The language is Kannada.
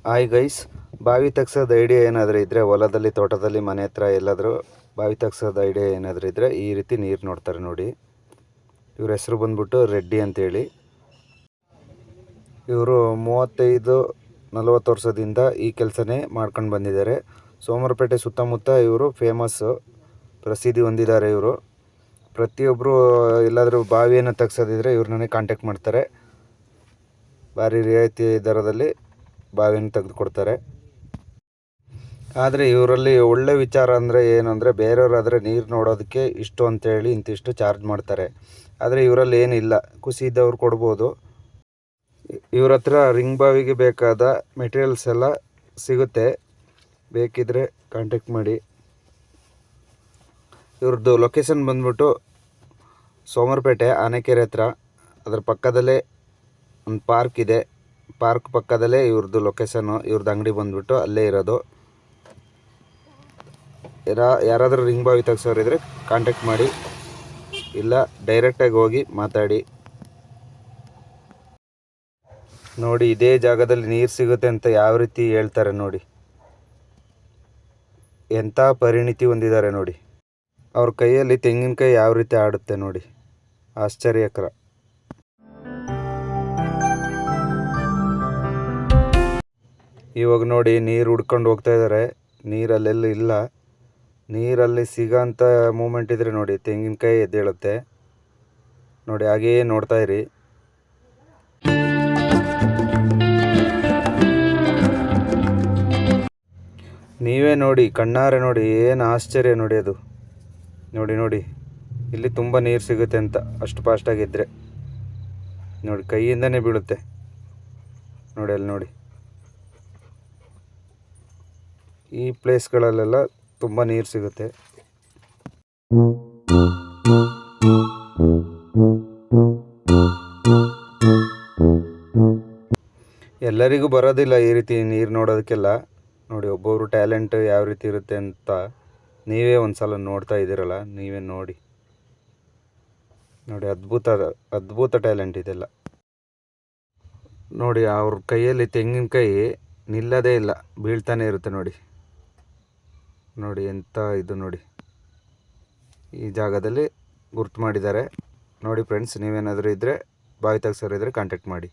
ಹಾಯ್ ಗೈಸ್, ಬಾವಿ ತೆಗ್ಸೋದು ಐಡಿಯಾ ಏನಾದರೂ ಇದ್ದರೆ, ಹೊಲದಲ್ಲಿ ತೋಟದಲ್ಲಿ ಮನೆ ಹತ್ರ ಎಲ್ಲಾದರೂ ಬಾವಿ ತೆಗ್ಸೋದು ಐಡಿಯಾ ಏನಾದರೂ ಇದ್ದರೆ ಈ ರೀತಿ ನೀರು ನೋಡ್ತಾರೆ ನೋಡಿ. ಇವ್ರ ಹೆಸರು ಬಂದ್ಬಿಟ್ಟು ರೆಡ್ಡಿ ಅಂತೇಳಿ. ಇವರು 35-40 ವರ್ಷದಿಂದ ಈ ಕೆಲಸನೇ ಮಾಡ್ಕೊಂಡು ಬಂದಿದ್ದಾರೆ. ಸೋಮವಾರಪೇಟೆ ಸುತ್ತಮುತ್ತ ಇವರು ಫೇಮಸ್ಸು, ಪ್ರಸಿದ್ಧಿ ಹೊಂದಿದ್ದಾರೆ. ಇವರು ಪ್ರತಿಯೊಬ್ಬರು ಎಲ್ಲಾದರೂ ಬಾವಿಯನ್ನು ತೆಗ್ಸೋದಿದ್ರೆ ಇವ್ರನ್ನೇ ಕಾಂಟ್ಯಾಕ್ಟ್ ಮಾಡ್ತಾರೆ. ಭಾರಿ ರಿಯಾಯಿತಿ ದರದಲ್ಲಿ ಬಾವಿಯನ್ನು ತೆಗೆದುಕೊಡ್ತಾರೆ. ಆದರೆ ಇವರಲ್ಲಿ ಒಳ್ಳೆ ವಿಚಾರ ಅಂದರೆ ಏನಂದರೆ, ಬೇರೆಯವರಾದರೆ ನೀರು ನೋಡೋದಕ್ಕೆ ಇಷ್ಟು ಅಂತೇಳಿ ಇಂತಿಷ್ಟು ಚಾರ್ಜ್ ಮಾಡ್ತಾರೆ. ಆದರೆ ಇವರಲ್ಲಿ ಏನಿಲ್ಲ, ಖುಷಿ ಇದ್ದವ್ರು ಕೊಡ್ಬೋದು. ಇವ್ರ ಹತ್ರ ರಿಂಗ್ ಬಾವಿಗೆ ಬೇಕಾದ ಮೆಟೀರಿಯಲ್ಸ್ ಎಲ್ಲ ಸಿಗುತ್ತೆ, ಬೇಕಿದ್ದರೆ ಕಾಂಟ್ಯಾಕ್ಟ್ ಮಾಡಿ. ಇವ್ರದ್ದು ಲೊಕೇಶನ್ ಬಂದ್ಬಿಟ್ಟು ಸೋಮವಾರಪೇಟೆ ಆನೆಕೆರೆ ಹತ್ರ. ಅದರ ಪಕ್ಕದಲ್ಲೇ ಒಂದು ಪಾರ್ಕ್ ಇದೆ, ಪಾರ್ಕ್ ಪಕ್ಕದಲ್ಲೇ ಇವ್ರದ್ದು ಲೊಕೇಶನ್ನು. ಇವ್ರದ್ದು ಅಂಗಡಿ ಬಂದ್ಬಿಟ್ಟು ಅಲ್ಲೇ ಇರೋದು. ಯಾರಾದರೂ ರಿಂಗ್ ಬಾವಿ ತೆಗ್ಸೋರಿದ್ರೆ ಕಾಂಟ್ಯಾಕ್ಟ್ ಮಾಡಿ, ಇಲ್ಲ ಡೈರೆಕ್ಟಾಗಿ ಹೋಗಿ ಮಾತಾಡಿ. ನೋಡಿ, ಇದೇ ಜಾಗದಲ್ಲಿ ನೀರು ಸಿಗುತ್ತೆ ಅಂತ ಯಾವ ರೀತಿ ಹೇಳ್ತಾರೆ ನೋಡಿ. ಎಂಥ ಪರಿಣಿತಿ ಹೊಂದಿದ್ದಾರೆ ನೋಡಿ. ಅವ್ರ ಕೈಯಲ್ಲಿ ತೆಂಗಿನಕಾಯಿ ಯಾವ ರೀತಿ ಆಡುತ್ತೆ ನೋಡಿ, ಆಶ್ಚರ್ಯಕರ. ಇವಾಗ ನೋಡಿ, ನೀರು ಹುಡ್ಕೊಂಡು ಹೋಗ್ತಾ ಇದ್ದಾರೆ. ನೀರಲ್ಲೆಲ್ಲ ಇಲ್ಲ. ನೀರಲ್ಲಿ ಸಿಗೋಂಥ ಮೂಮೆಂಟ್ ಇದ್ರೆ ನೋಡಿ, ತೆಂಗಿನಕಾಯಿ ಎದ್ದೇಳುತ್ತೆ ನೋಡಿ. ಹಾಗೆಯೇ ನೋಡ್ತಾ ಇರಿ. ನೀವೇ ನೋಡಿ, ಕಣ್ಣಾರೆ ನೋಡಿ, ಏನು ಆಶ್ಚರ್ಯ ನೋಡಿ ಅದು. ನೋಡಿ ಇಲ್ಲಿ ತುಂಬ ನೀರು ಸಿಗುತ್ತೆ ಅಂತ, ಅಷ್ಟು ಫಾಸ್ಟಾಗಿದ್ದರೆ ನೋಡಿ, ಕೈಯಿಂದನೇ ಬೀಳುತ್ತೆ ನೋಡಿ. ಅಲ್ಲಿ ನೋಡಿ, ಈ ಪ್ಲೇಸ್ಗಳಲ್ಲೆಲ್ಲ ತುಂಬ ನೀರು ಸಿಗುತ್ತೆ. ಎಲ್ಲರಿಗೂ ಬರೋದಿಲ್ಲ ಈ ರೀತಿ ನೀರು ನೋಡೋದಕ್ಕೆಲ್ಲ ನೋಡಿ. ಒಬ್ಬೊಬ್ರು ಟ್ಯಾಲೆಂಟ್ ಯಾವ ರೀತಿ ಇರುತ್ತೆ ಅಂತ ನೀವೇ ಒಂದು ಸಲ ನೋಡ್ತಾ ಇದ್ದೀರಲ್ಲ, ನೀವೇ ನೋಡಿ. ಅದ್ಭುತ ಟ್ಯಾಲೆಂಟ್ ಇದೆಲ್ಲ ನೋಡಿ. ಅವ್ರ ಕೈಯಲ್ಲಿ ತೆಂಗಿನಕಾಯಿ ನಿಲ್ಲದೇ ಇಲ್ಲ, ಬೀಳ್ತಾನೆ ಇರುತ್ತೆ ನೋಡಿ. ಎಂಥ ಇದು ನೋಡಿ, ಈ ಜಾಗದಲ್ಲಿ ಗುರ್ತು ಮಾಡಿದ್ದಾರೆ ನೋಡಿ. ಫ್ರೆಂಡ್ಸ್, ನೀವೇನಾದರೂ ಇದ್ದರೆ ಬಾವಿ ತೆಗ್ಸೋರಿದ್ರೆ ಕಾಂಟ್ಯಾಕ್ಟ್ ಮಾಡಿ.